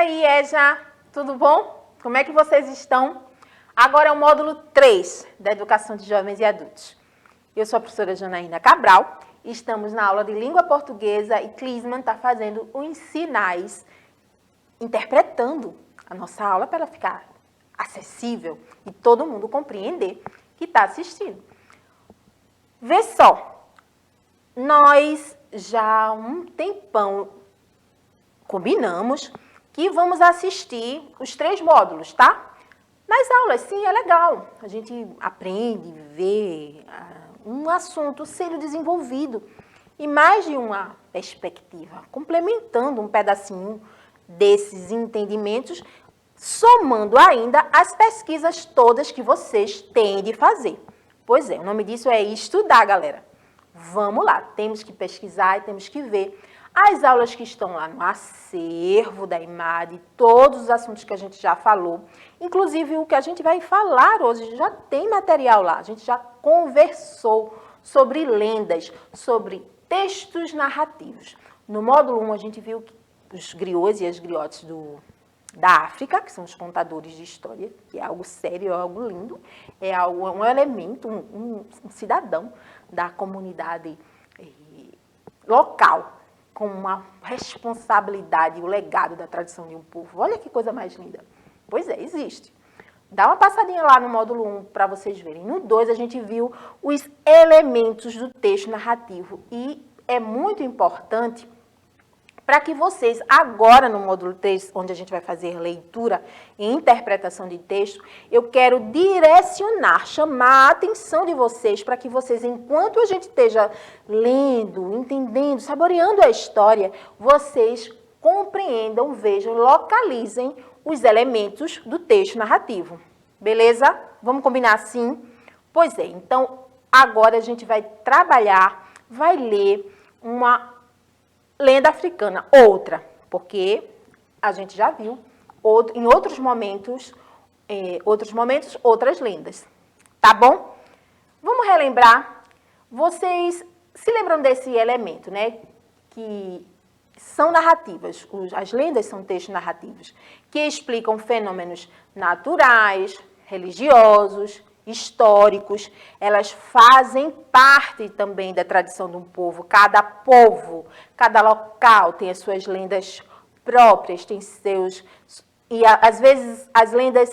aí, Eja, tudo bom? Como é que vocês estão? Agora é o módulo 3 da Educação de Jovens e Adultos. Eu sou a professora Janaína Cabral e estamos na aula de Língua Portuguesa e Clisman está fazendo os sinais, interpretando a nossa aula para ela ficar acessível e todo mundo compreender que está assistindo. Vê só, nós já há um tempão combinamos que vamos assistir os 3 módulos, tá? Nas aulas, sim, é legal. A gente aprende, vê um assunto sendo desenvolvido e mais de uma perspectiva, complementando um pedacinho desses entendimentos, somando ainda as pesquisas todas que vocês têm de fazer. Pois é, o nome disso é estudar, galera. Vamos lá, temos que pesquisar e temos que ver as aulas que estão lá no acervo da IMAD, todos os assuntos que a gente já falou, inclusive o que a gente vai falar hoje, já tem material lá, a gente já conversou sobre lendas, sobre textos narrativos. No módulo 1 a gente viu que os griots e as griotes da África, que são os contadores de história, que é algo sério, é algo lindo, é um elemento, um cidadão da comunidade local, com uma responsabilidade e o legado da tradição de um povo. Olha que coisa mais linda. Pois é, existe. Dá uma passadinha lá no módulo 1 para vocês verem. No 2 a gente viu os elementos do texto narrativo e é muito importante para que vocês, agora no módulo 3, onde a gente vai fazer leitura e interpretação de texto, eu quero direcionar, chamar a atenção de vocês para que vocês, enquanto a gente esteja lendo, entendendo, saboreando a história, vocês compreendam, vejam, localizem os elementos do texto narrativo. Beleza? Vamos combinar assim? Pois é, então agora a gente vai trabalhar, vai ler uma lenda africana, outra, porque a gente já viu em outros momentos, outras lendas. Tá bom? Vamos relembrar. Vocês se lembram desse elemento, né? Que são narrativas. As lendas são textos narrativos que explicam fenômenos naturais, religiosos, históricos, elas fazem parte também da tradição de um povo. Cada povo, cada local tem as suas lendas próprias, tem seus... E às vezes as lendas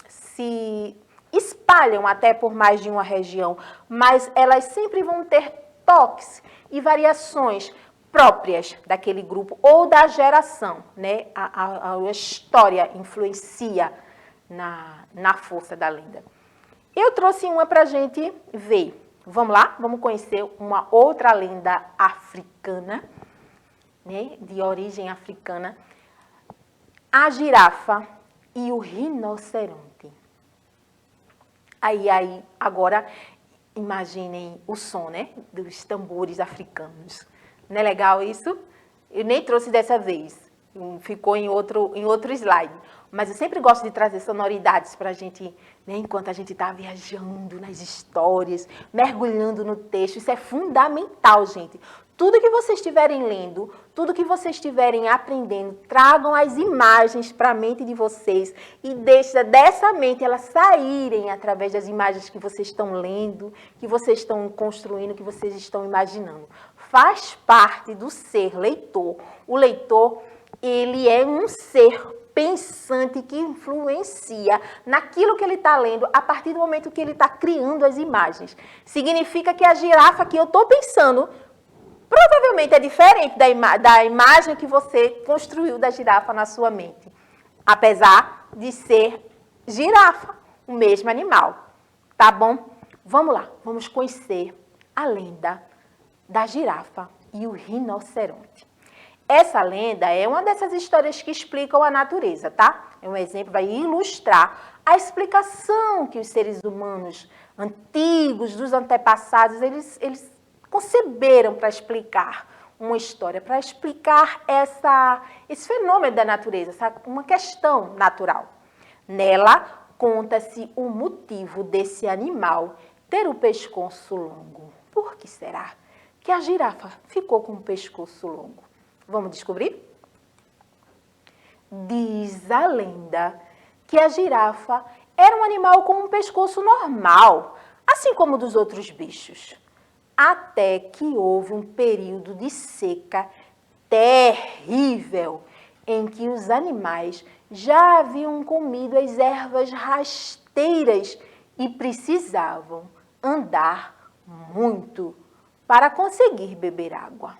se espalham até por mais de uma região, mas elas sempre vão ter toques e variações próprias daquele grupo ou da geração, né? A história influencia na força da lenda. Eu trouxe uma para a gente ver. Vamos lá? Vamos conhecer uma outra lenda africana, né? De origem africana. A girafa e o rinoceronte. Aí, agora, imaginem o som, né? Dos tambores africanos. Não é legal isso? Eu nem trouxe dessa vez. Ficou em outro slide. Mas eu sempre gosto de trazer sonoridades para a gente, né, enquanto a gente está viajando nas histórias, mergulhando no texto. Isso é fundamental, gente. Tudo que vocês estiverem lendo, tudo que vocês estiverem aprendendo, tragam as imagens para a mente de vocês e deixa dessa mente elas saírem através das imagens que vocês estão lendo, que vocês estão construindo, que vocês estão imaginando. Faz parte do ser leitor. O leitor, ele é um ser pensante que influencia naquilo que ele está lendo a partir do momento que ele está criando as imagens. Significa que a girafa que eu estou pensando provavelmente é diferente da imagem que você construiu da girafa na sua mente. Apesar de ser girafa, o mesmo animal. Tá bom? Vamos lá, vamos conhecer a lenda da girafa e o rinoceronte. Essa lenda é uma dessas histórias que explicam a natureza, tá? É um exemplo, vai ilustrar a explicação que os seres humanos antigos, dos antepassados, eles conceberam para explicar uma história, para explicar esse fenômeno da natureza, uma questão natural. Nela, conta-se o motivo desse animal ter o pescoço longo. Por que será que a girafa ficou com o pescoço longo? Vamos descobrir? Diz a lenda que a girafa era um animal com um pescoço normal, assim como o dos outros bichos. Até que houve um período de seca terrível, em que os animais já haviam comido as ervas rasteiras e precisavam andar muito para conseguir beber água.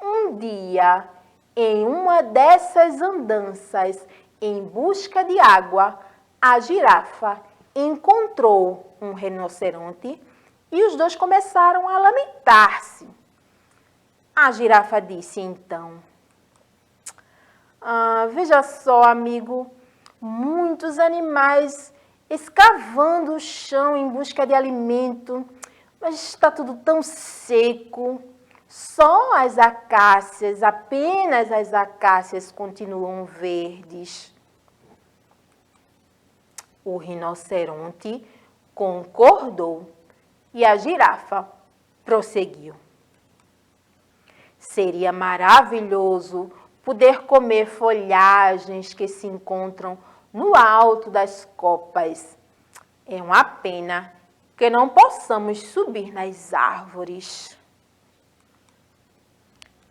Um dia, em uma dessas andanças em busca de água, a girafa encontrou um rinoceronte e os dois começaram a lamentar-se. A girafa disse então: veja só, amigo, muitos animais escavando o chão em busca de alimento, mas está tudo tão seco. Só as acácias, apenas as acácias continuam verdes. O rinoceronte concordou e a girafa prosseguiu. Seria maravilhoso poder comer folhagens que se encontram no alto das copas. É uma pena que não possamos subir nas árvores.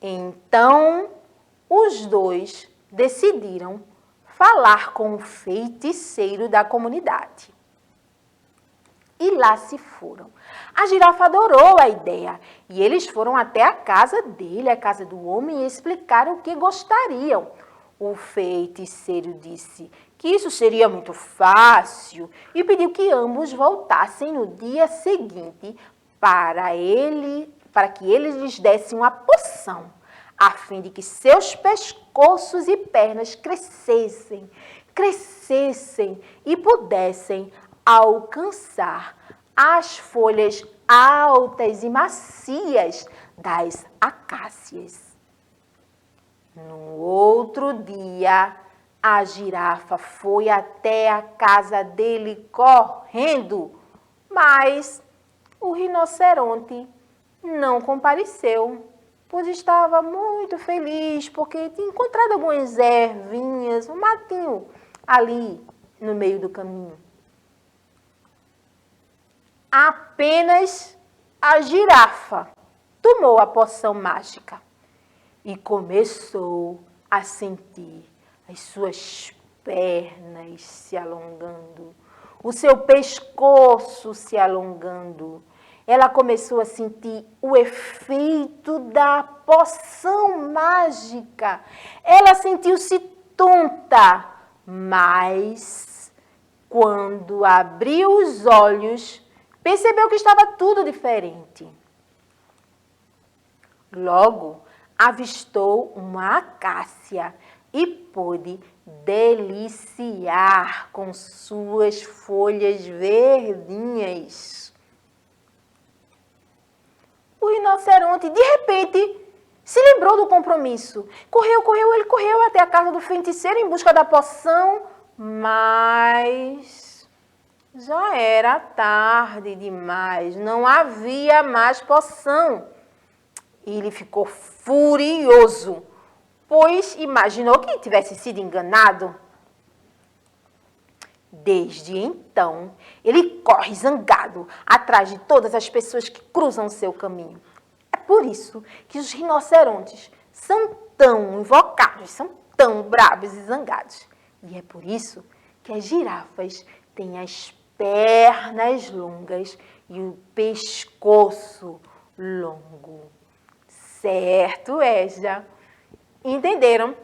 Então, os dois decidiram falar com o feiticeiro da comunidade. E lá se foram. A girafa adorou a ideia e eles foram até a casa dele, a casa do homem, e explicaram o que gostariam. O feiticeiro disse que isso seria muito fácil e pediu que ambos voltassem no dia seguinte para que ele lhes desse uma poção, a fim de que seus pescoços e pernas crescessem e pudessem alcançar as folhas altas e macias das acácias. No outro dia, a girafa foi até a casa dele correndo, mas o rinoceronte não compareceu, pois estava muito feliz porque tinha encontrado algumas ervinhas, um matinho ali no meio do caminho. Apenas a girafa tomou a poção mágica e começou a sentir as suas pernas se alongando, o seu pescoço se alongando. Ela começou a sentir o efeito da poção mágica. Ela sentiu-se tonta, mas quando abriu os olhos, percebeu que estava tudo diferente. Logo, avistou uma acácia e pôde deliciar com suas folhas verdinhas. O rinoceronte, de repente, se lembrou do compromisso. Ele correu até a casa do feiticeiro em busca da poção, mas já era tarde demais, não havia mais poção. Ele ficou furioso, pois imaginou que tivesse sido enganado. Desde então, ele corre zangado atrás de todas as pessoas que cruzam o seu caminho. É por isso que os rinocerontes são tão invocados, são tão bravos e zangados. E é por isso que as girafas têm as pernas longas e o pescoço longo. Certo, Esja? Entenderam?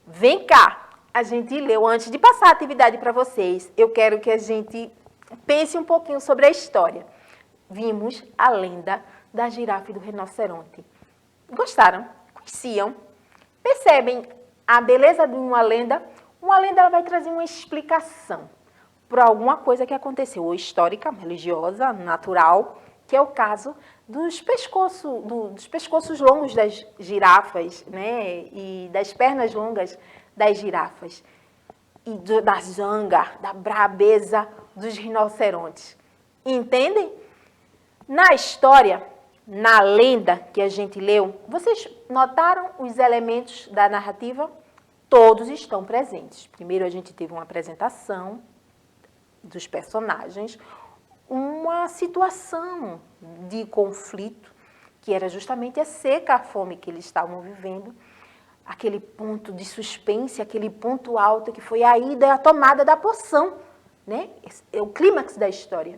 Vem cá. A gente leu, antes de passar a atividade para vocês, eu quero que a gente pense um pouquinho sobre a história. Vimos a lenda da girafa e do rinoceronte. Gostaram? Conheciam? Percebem a beleza de uma lenda? Uma lenda ela vai trazer uma explicação para alguma coisa que aconteceu, ou histórica, religiosa, natural, que é o caso dos pescoços longos das girafas, né? E das pernas longas das girafas, e da zanga, da brabeza dos rinocerontes. Entendem? Na história, na lenda que a gente leu, vocês notaram os elementos da narrativa? Todos estão presentes. Primeiro a gente teve uma apresentação dos personagens, uma situação de conflito, que era justamente a seca, a fome que eles estavam vivendo, aquele ponto de suspense, aquele ponto alto que foi a ida e a tomada da poção, né? É o clímax da história.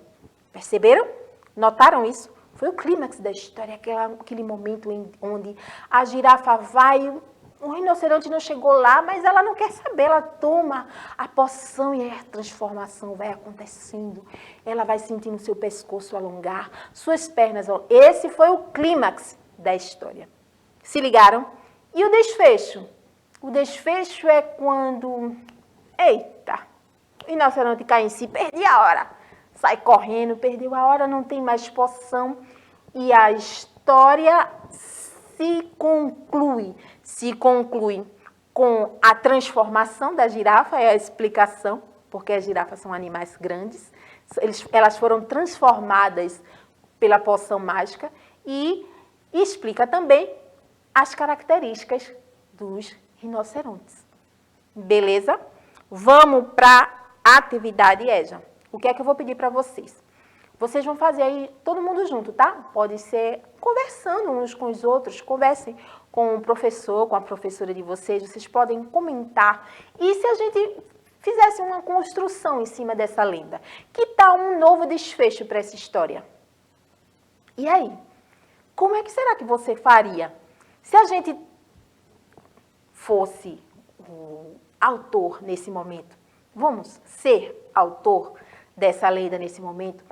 Perceberam? Notaram isso? Foi o clímax da história, aquele momento onde a girafa vai, o rinoceronte não chegou lá, mas ela não quer saber, ela toma a poção e a transformação vai acontecendo. Ela vai sentindo seu pescoço alongar, suas pernas. Esse foi o clímax da história. Se ligaram? E o desfecho? O desfecho é quando, eita, o rinoceronte cai em si, perdi a hora. Sai correndo, perdeu a hora, não tem mais poção. E a história se conclui com a transformação da girafa, é a explicação, porque as girafas são animais grandes, elas foram transformadas pela poção mágica e explica também as características dos rinocerontes. Beleza? Vamos para a atividade EJA. O que é que eu vou pedir para vocês? Vocês vão fazer aí todo mundo junto, tá? Pode ser conversando uns com os outros, conversem com o professor, com a professora de vocês podem comentar. E se a gente fizesse uma construção em cima dessa lenda? Que tal um novo desfecho para essa história? E aí? Como é que será que você faria? Se a gente fosse o autor nesse momento, vamos ser autor dessa lenda nesse momento,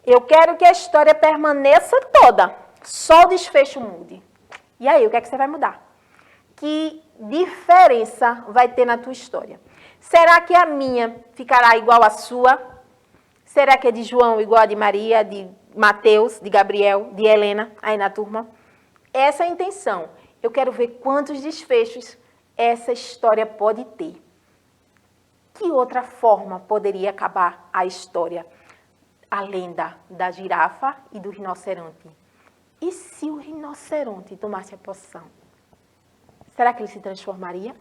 eu quero que a história permaneça toda, só o desfecho mude. E aí, o que é que você vai mudar? Que diferença vai ter na tua história? Será que a minha ficará igual à sua? Será que a de João igual a de Maria, de Mateus, de Gabriel, de Helena, aí na turma? Essa é a intenção. Eu quero ver quantos desfechos essa história pode ter. Que outra forma poderia acabar a história? A lenda da girafa e do rinoceronte. E se o rinoceronte tomasse a poção? Será que ele se transformaria?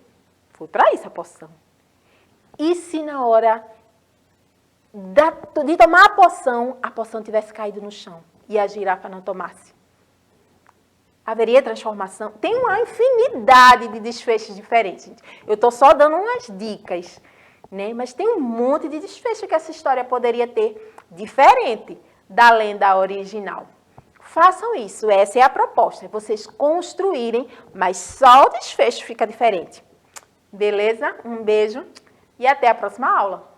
Foi para isso a poção. E se na hora de tomar a poção tivesse caído no chão e a girafa não tomasse? Haveria transformação? Tem uma infinidade de desfechos diferentes. Eu estou só dando umas dicas, né? Mas tem um monte de desfecho que essa história poderia ter, diferente da lenda original. Façam isso, essa é a proposta, vocês construírem, mas só o desfecho fica diferente. Beleza? Um beijo e até a próxima aula.